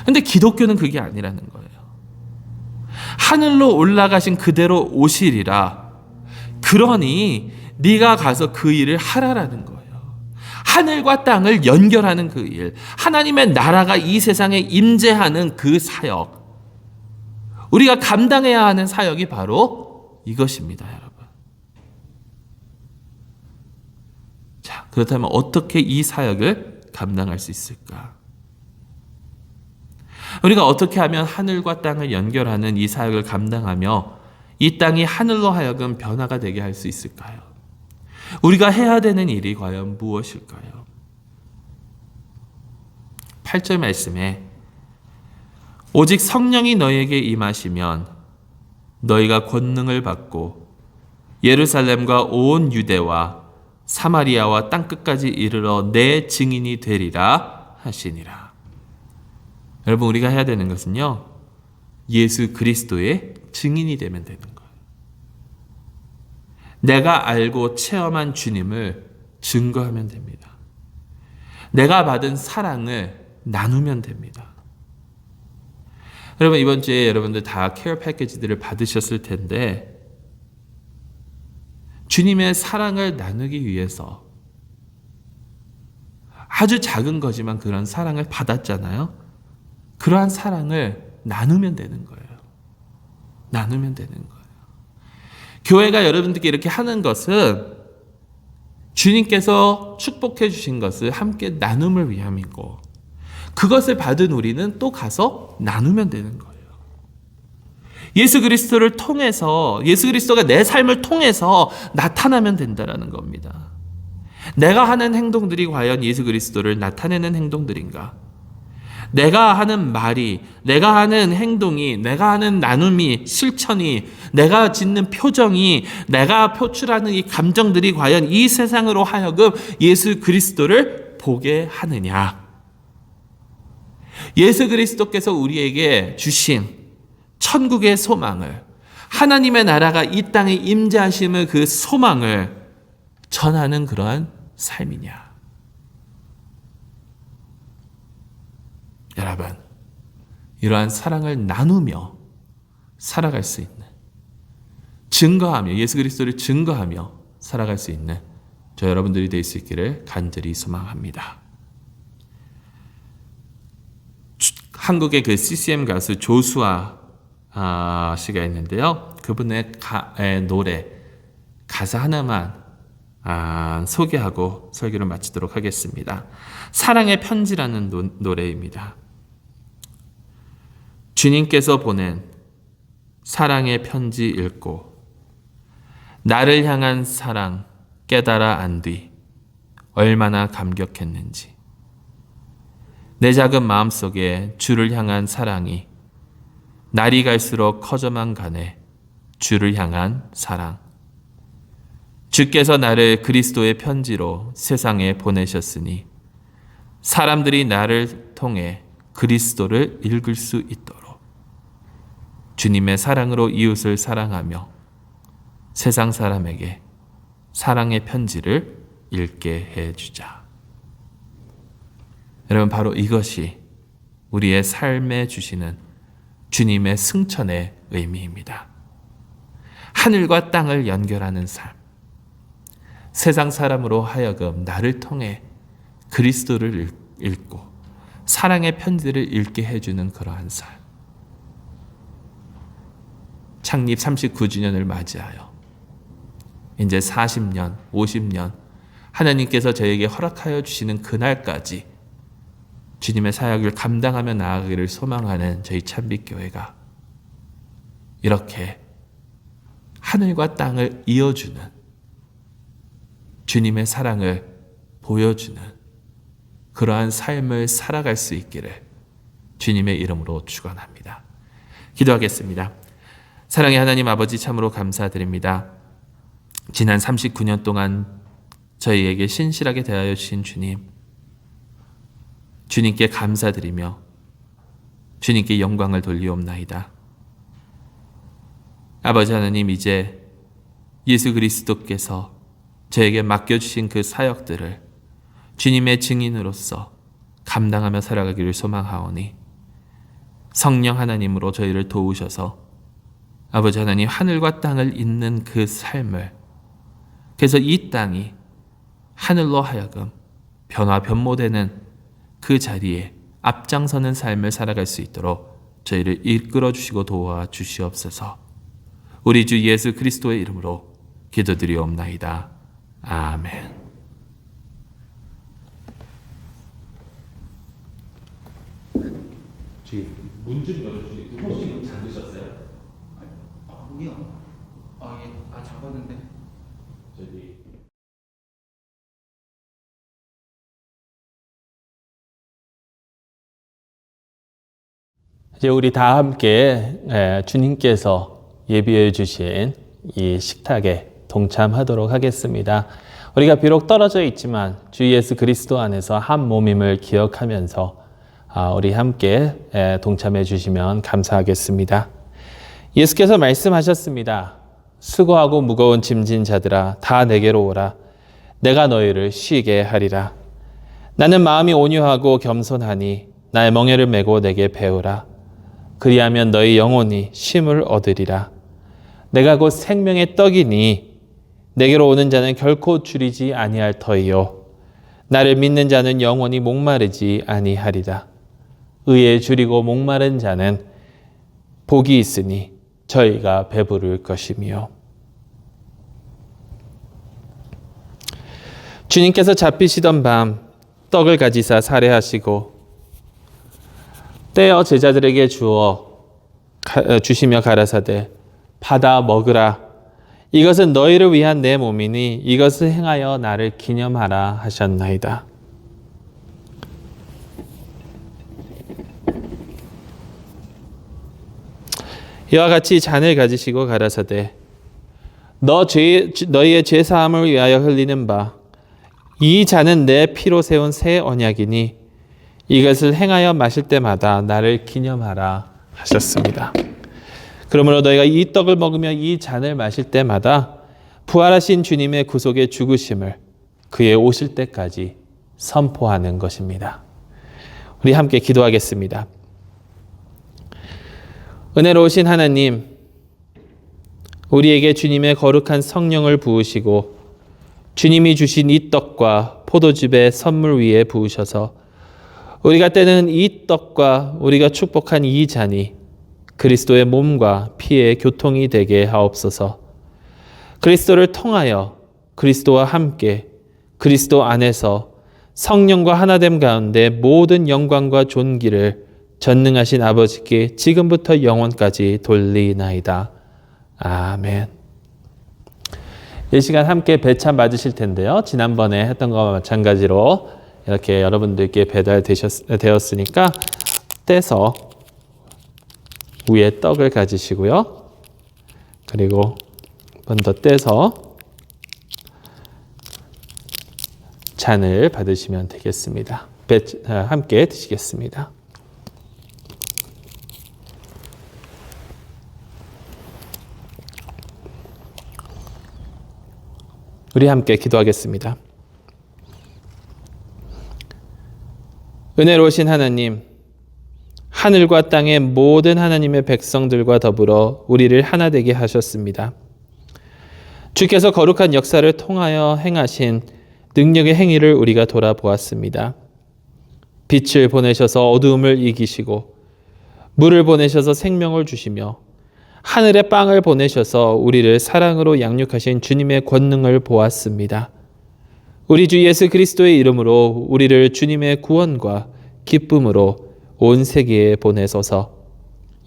그런데 기독교는 그게 아니라는 거예요. 하늘로 올라가신 그대로 오시리라. 그러니 네가 가서 그 일을 하라라는 거예요. 하늘과 땅을 연결하는 그 일, 하나님의 나라가 이 세상에 임재하는 그 사역, 우리가 감당해야 하는 사역이 바로 이것입니다, 여러분. 자, 그렇다면 어떻게 이 사역을 감당할 수 있을까? 우리가 어떻게 하면 하늘과 땅을 연결하는 이 사역을 감당하며 이 땅이 하늘로 하여금 변화가 되게 할 수 있을까요? 우리가 해야 되는 일이 과연 무엇일까요? 8절 말씀에 오직 성령이 너희에게 임하시면 너희가 권능을 받고 예루살렘과 온 유대와 사마리아와 땅끝까지 이르러 내 증인이 되리라 하시니라. 여러분, 우리가 해야 되는 것은요, 예수 그리스도의 증인이 되면 되는 거예요. 내가 알고 체험한 주님을 증거하면 됩니다. 내가 받은 사랑을 나누면 됩니다. 여러분, 이번 주에 여러분들 다 케어 패키지들을 받으셨을 텐데 주님의 사랑을 나누기 위해서 아주 작은 거지만 그런 사랑을 받았잖아요. 그러한 사랑을 나누면 되는 거예요. 나누면 되는 거예요. 교회가 여러분들께 이렇게 하는 것은 주님께서 축복해 주신 것을 함께 나눔을 위함이고, 그것을 받은 우리는 또 가서 나누면 되는 거예요. 예수 그리스도를 통해서, 예수 그리스도가 내 삶을 통해서 나타나면 된다는 겁니다. 내가 하는 행동들이 과연 예수 그리스도를 나타내는 행동들인가? 내가 하는 말이, 내가 하는 행동이, 내가 하는 나눔이, 실천이, 내가 짓는 표정이, 내가 표출하는 이 감정들이 과연 이 세상으로 하여금 예수 그리스도를 보게 하느냐? 예수 그리스도께서 우리에게 주신 천국의 소망을, 하나님의 나라가 이 땅에 임재하심의 그 소망을 전하는 그러한 삶이냐? 여러분, 이러한 사랑을 나누며 살아갈 수 있는, 증거하며, 예수 그리스도를 증거하며 살아갈 수 있는 저 여러분들이 될 수 있기를 간절히 소망합니다. 한국의 그 CCM 가수 조수아 씨가 있는데요. 그분의 노래 가사 하나만 소개하고 설교를 마치도록 하겠습니다. 사랑의 편지라는 노래입니다. 주님께서 보낸 사랑의 편지 읽고 나를 향한 사랑 깨달아 안 뒤 얼마나 감격했는지, 내 작은 마음속에 주를 향한 사랑이 날이 갈수록 커져만 가네. 주를 향한 사랑. 주께서 나를 그리스도의 편지로 세상에 보내셨으니 사람들이 나를 통해 그리스도를 읽을 수 있도록 주님의 사랑으로 이웃을 사랑하며 세상 사람에게 사랑의 편지를 읽게 해주자. 여러분, 바로 이것이 우리의 삶에 주시는 주님의 승천의 의미입니다. 하늘과 땅을 연결하는 삶, 세상 사람으로 하여금 나를 통해 그리스도를 읽고 사랑의 편지를 읽게 해주는 그러한 삶. 창립 39주년을 맞이하여 이제 40년, 50년 하나님께서 저에게 허락하여 주시는 그날까지 주님의 사역을 감당하며 나아가기를 소망하는 저희 참빛교회가 이렇게 하늘과 땅을 이어주는 주님의 사랑을 보여주는 그러한 삶을 살아갈 수 있기를 주님의 이름으로 축원합니다. 기도하겠습니다. 사랑의 하나님 아버지, 참으로 감사드립니다. 지난 39년 동안 저희에게 신실하게 대하여 주신 주님, 주님께 감사드리며 주님께 영광을 돌리옵나이다. 아버지 하나님, 이제 예수 그리스도께서 저에게 맡겨주신 그 사역들을 주님의 증인으로서 감당하며 살아가기를 소망하오니 성령 하나님으로 저희를 도우셔서 아버지 하나님, 하늘과 땅을 잇는 그 삶을, 그래서 이 땅이 하늘로 하여금 변화변모되는 그 자리에 앞장서는 삶을 살아갈 수 있도록 저희를 이끌어 주시고 도와 주시옵소서. 우리 주 예수 그리스도의 이름으로 기도드리옵나이다. 아멘. 문 좀 열어주세요. 혹시 잠그셨어요?
문이요? 예. 잠궜는데.
저기. 이제 우리 다 함께 주님께서 예비해 주신 이 식탁에 동참하도록 하겠습니다. 우리가 비록 떨어져 있지만 주 예수 그리스도 안에서 한 몸임을 기억하면서 우리 함께 동참해 주시면 감사하겠습니다. 예수께서 말씀하셨습니다. 수고하고 무거운 짐진 자들아, 다 내게로 오라. 내가 너희를 쉬게 하리라. 나는 마음이 온유하고 겸손하니 나의 멍에를 메고 내게 배우라. 그리하면 너희 영혼이 쉼을 얻으리라. 내가 곧 생명의 떡이니 내게로 오는 자는 결코 줄이지 아니할 터이요. 나를 믿는 자는 영원히 목마르지 아니하리라. 의에 줄이고 목마른 자는 복이 있으니 저희가 배부를 것이며. 주님께서 잡히시던 밤 떡을 가지사 살해하시고 떼어 제자들에게 주시며 가라사대 받아 먹으라. 이것은 너희를 위한 내 몸이니 이것을 행하여 나를 기념하라 하셨나이다. 이와 같이 잔을 가지시고 가라사대 너희의 죄사함을 위하여 흘리는 바 이 잔은 내 피로 세운 새 언약이니 이것을 행하여 마실 때마다 나를 기념하라 하셨습니다. 그러므로 너희가 이 떡을 먹으며 이 잔을 마실 때마다 부활하신 주님의 구속의 죽으심을 그의 오실 때까지 선포하는 것입니다. 우리 함께 기도하겠습니다. 은혜로우신 하나님, 우리에게 주님의 거룩한 성령을 부으시고 주님이 주신 이 떡과 포도즙의 선물 위에 부으셔서 우리가 떼는 이 떡과 우리가 축복한 이 잔이 그리스도의 몸과 피의 교통이 되게 하옵소서. 그리스도를 통하여 그리스도와 함께 그리스도 안에서 성령과 하나됨 가운데 모든 영광과 존귀를 전능하신 아버지께 지금부터 영원까지 돌리나이다. 아멘. 이 시간 함께 배참 맞으실 텐데요. 지난번에 했던 것과 마찬가지로 이렇게 여러분들께 배달되었으니까 떼서 위에 떡을 가지시고요. 그리고 한 번 더 떼서 잔을 받으시면 되겠습니다. 함께 드시겠습니다. 우리 함께 기도하겠습니다. 은혜로우신 하나님, 하늘과 땅의 모든 하나님의 백성들과 더불어 우리를 하나 되게 하셨습니다. 주께서 거룩한 역사를 통하여 행하신 능력의 행위를 우리가 돌아보았습니다. 빛을 보내셔서 어두움을 이기시고 물을 보내셔서 생명을 주시며 하늘의 빵을 보내셔서 우리를 사랑으로 양육하신 주님의 권능을 보았습니다. 우리 주 예수 그리스도의 이름으로 우리를 주님의 구원과 기쁨으로 온 세계에 보내소서.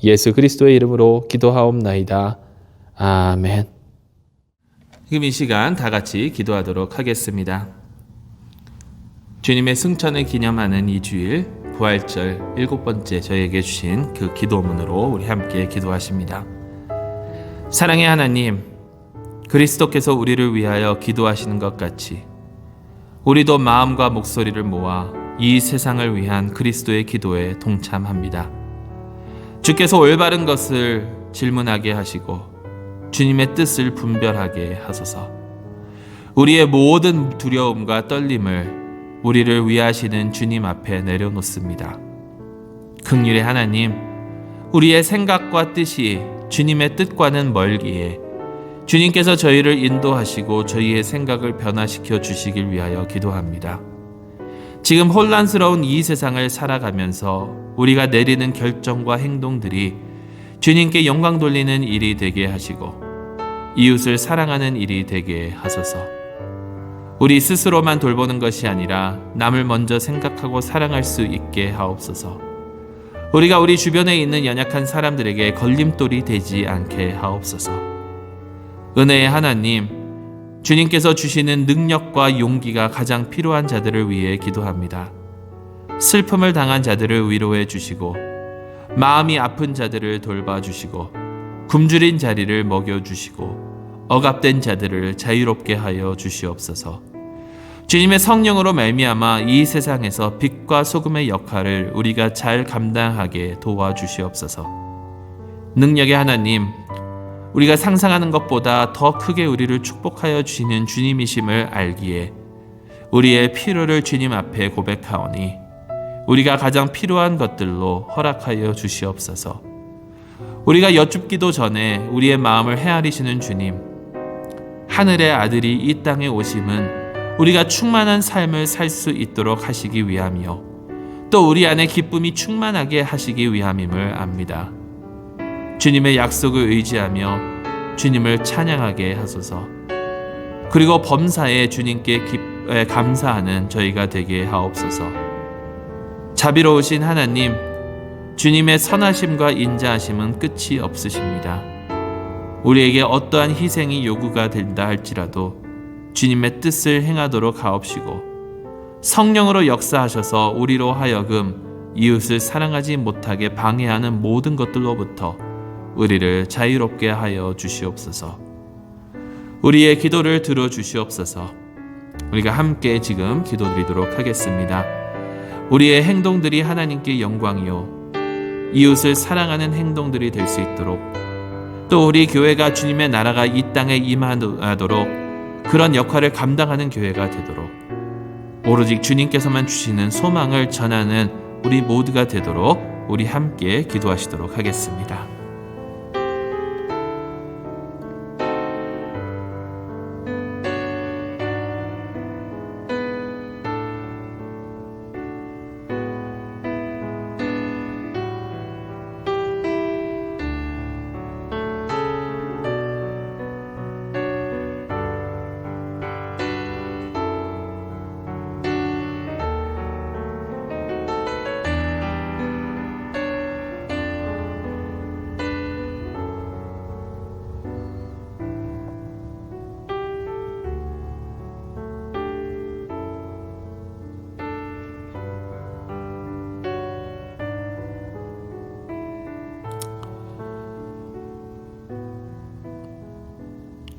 예수 그리스도의 이름으로 기도하옵나이다. 아멘. 지금 이 시간 다 같이 기도하도록 하겠습니다. 주님의 승천을 기념하는 이 주일 부활절 7번째 저에게 주신 그 기도문으로 우리 함께 기도하십니다. 사랑의 하나님, 그리스도께서 우리를 위하여 기도하시는 것 같이 우리도 마음과 목소리를 모아 이 세상을 위한 그리스도의 기도에 동참합니다. 주께서 올바른 것을 질문하게 하시고 주님의 뜻을 분별하게 하소서. 우리의 모든 두려움과 떨림을 우리를 위하시는 주님 앞에 내려놓습니다. 긍휼의 하나님, 우리의 생각과 뜻이 주님의 뜻과는 멀기에 주님께서 저희를 인도하시고 저희의 생각을 변화시켜 주시길 위하여 기도합니다. 지금 혼란스러운 이 세상을 살아가면서 우리가 내리는 결정과 행동들이 주님께 영광 돌리는 일이 되게 하시고 이웃을 사랑하는 일이 되게 하소서. 우리 스스로만 돌보는 것이 아니라 남을 먼저 생각하고 사랑할 수 있게 하옵소서. 우리가 우리 주변에 있는 연약한 사람들에게 걸림돌이 되지 않게 하옵소서. 은혜의 하나님, 주님께서 주시는 능력과 용기가 가장 필요한 자들을 위해 기도합니다. 슬픔을 당한 자들을 위로해 주시고 마음이 아픈 자들을 돌봐주시고 굶주린 자리를 먹여주시고 억압된 자들을 자유롭게 하여 주시옵소서. 주님의 성령으로 말미암아 이 세상에서 빛과 소금의 역할을 우리가 잘 감당하게 도와주시옵소서. 능력의 하나님, 우리가 상상하는 것보다 더 크게 우리를 축복하여 주시는 주님이심을 알기에 우리의 필요를 주님 앞에 고백하오니 우리가 가장 필요한 것들로 허락하여 주시옵소서. 우리가 여쭙기도 전에 우리의 마음을 헤아리시는 주님, 하늘의 아들이 이 땅에 오심은 우리가 충만한 삶을 살 수 있도록 하시기 위함이요 또 우리 안에 기쁨이 충만하게 하시기 위함임을 압니다. 주님의 약속을 의지하며 주님을 찬양하게 하소서. 그리고 범사에 주님께 감사하는 저희가 되게 하옵소서. 자비로우신 하나님, 주님의 선하심과 인자하심은 끝이 없으십니다. 우리에게 어떠한 희생이 요구가 된다 할지라도 주님의 뜻을 행하도록 하옵시고 성령으로 역사하셔서 우리로 하여금 이웃을 사랑하지 못하게 방해하는 모든 것들로부터 우리를 자유롭게 하여 주시옵소서. 우리의 기도를 들어주시옵소서. 우리가 함께 지금 기도드리도록 하겠습니다. 우리의 행동들이 하나님께 영광이요 이웃을 사랑하는 행동들이 될 수 있도록 또 우리 교회가 주님의 나라가 이 땅에 임하도록 그런 역할을 감당하는 교회가 되도록 오로지 주님께서만 주시는 소망을 전하는 우리 모두가 되도록 우리 함께 기도하시도록 하겠습니다.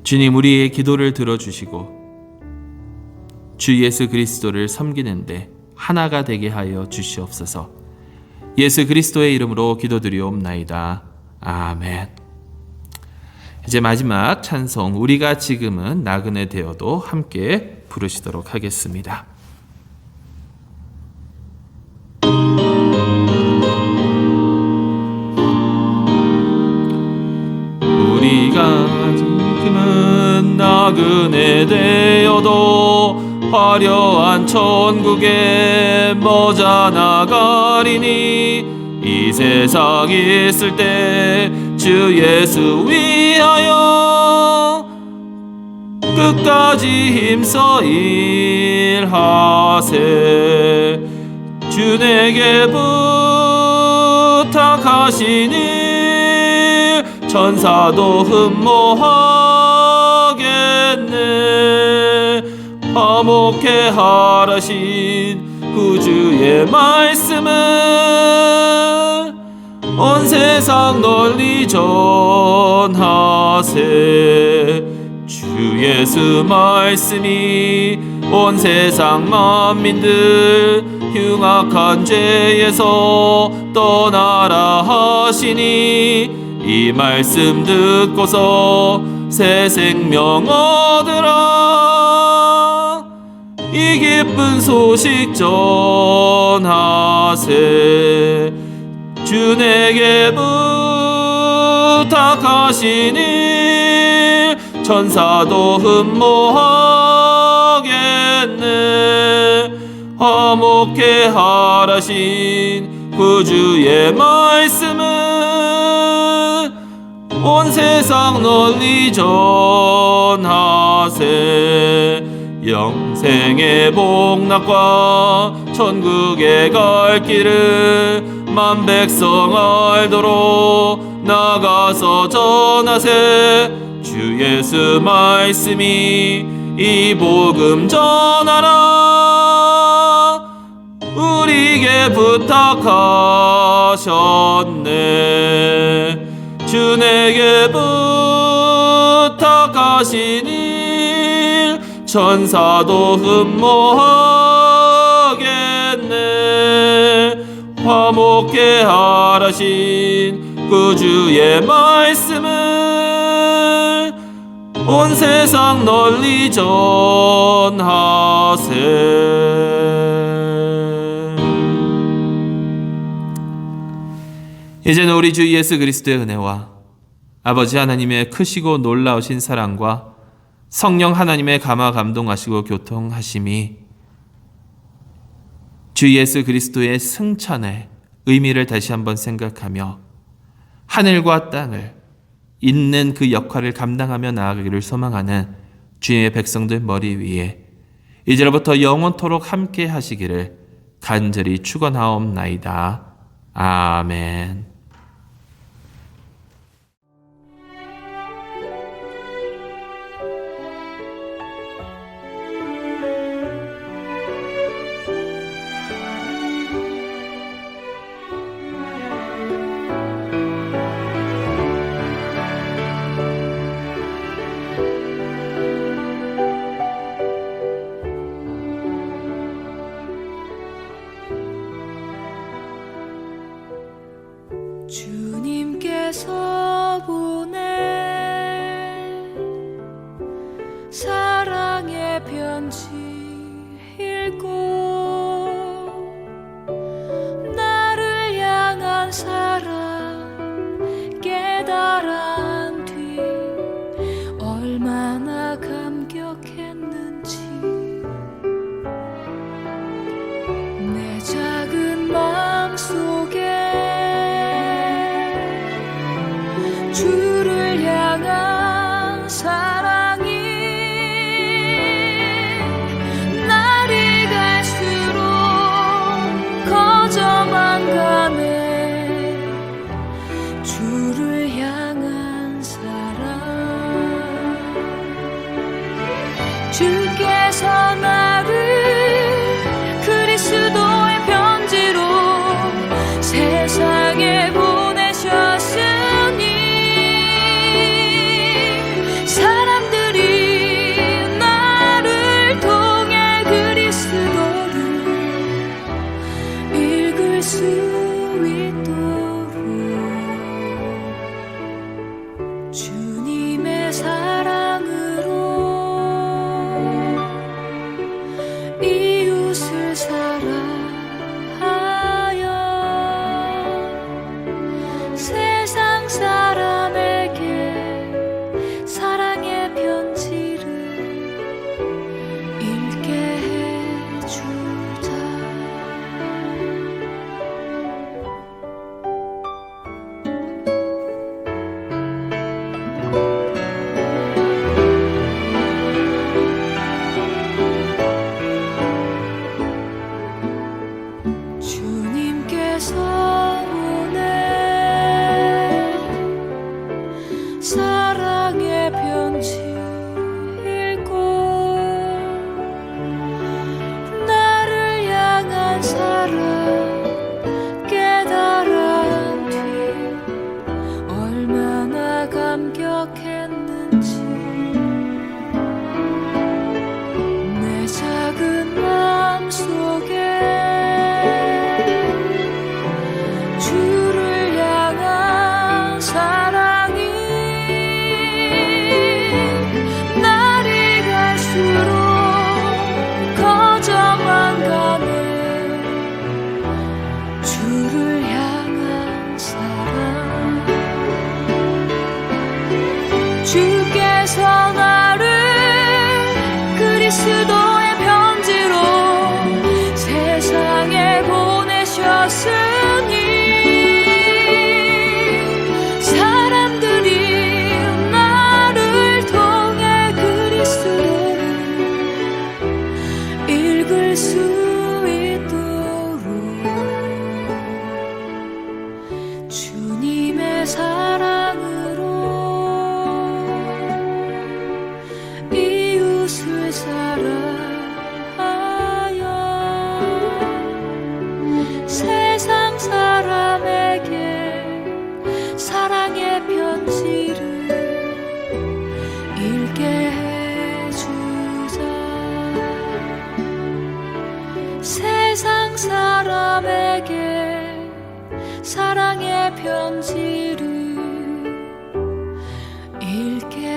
주님, 우리의 기도를 들어주시고 주 예수 그리스도를 섬기는데 하나가 되게 하여 주시옵소서. 예수 그리스도의 이름으로 기도드리옵나이다. 아멘. 이제 마지막 찬송 우리가 지금은 나그네 되어도 함께 부르시도록 하겠습니다. 우리가 지금은 나그네 되어도 화려한 천국에 머자 나가리니 이 세상 있을 때 주 예수 위하여 끝까지 힘써 일하세. 주 내게 부탁하신 일 천사도 흠모하겠네. 화목해 하라신 구주의 말씀을 온 세상 널리 전하세. 주 예수 말씀이 온 세상 만민들 흉악한 죄에서 떠나라 하시니 이 말씀 듣고서 새 생명 얻으라. 이 기쁜 소식 전하세. 주 내게 부탁하신 일 천사도 흠모하겠네. 화목해 하라신 구주의 말씀을 온 세상 널리 전하세. 영생의 복락과 천국에 갈 길을 만 백성 알도록 나가서 전하세. 주 예수 말씀이 이 복음 전하라. 우리에게 부탁하셨네. 주 내게 부탁하신 일 천사도 흠모하겠네. 화목해 하라신 구주의 말씀을 온 세상 널리 전하세. 이제는 우리 주 예수 그리스도의 은혜와 아버지 하나님의 크시고 놀라우신 사랑과 성령 하나님의 감화 감동하시고 교통하심이 주 예수 그리스도의 승천의 의미를 다시 한번 생각하며 하늘과 땅을 잇는 그 역할을 감당하며 나아가기를 소망하는 주의 백성들 머리 위에 이제로부터 영원토록 함께 하시기를 간절히 축원하옵나이다. 아멘.
주님께서 보낸 사랑의 편지 읽고 나를 향한 사랑 깨달은 뒤 얼마나 감격했는지 내 작은 마음속에 주를 향한 사랑이 날이 갈수록 커져만 가네. 주를 향한 사랑 주께서 나를 그리스도의 편지로 세상에 보내셨으니 사람들이 나를 통해 그리스도를 읽을 수 있도록 주님의 사랑으로 이웃을 사랑하여 세상 사람에게 사랑의 편지를 수 있도록 주님의 사랑으로 이웃을 사랑하여 세상 사람에게 사랑의 편지를 읽게 해주자. 세상 사람에게 사랑의 편지를 읽게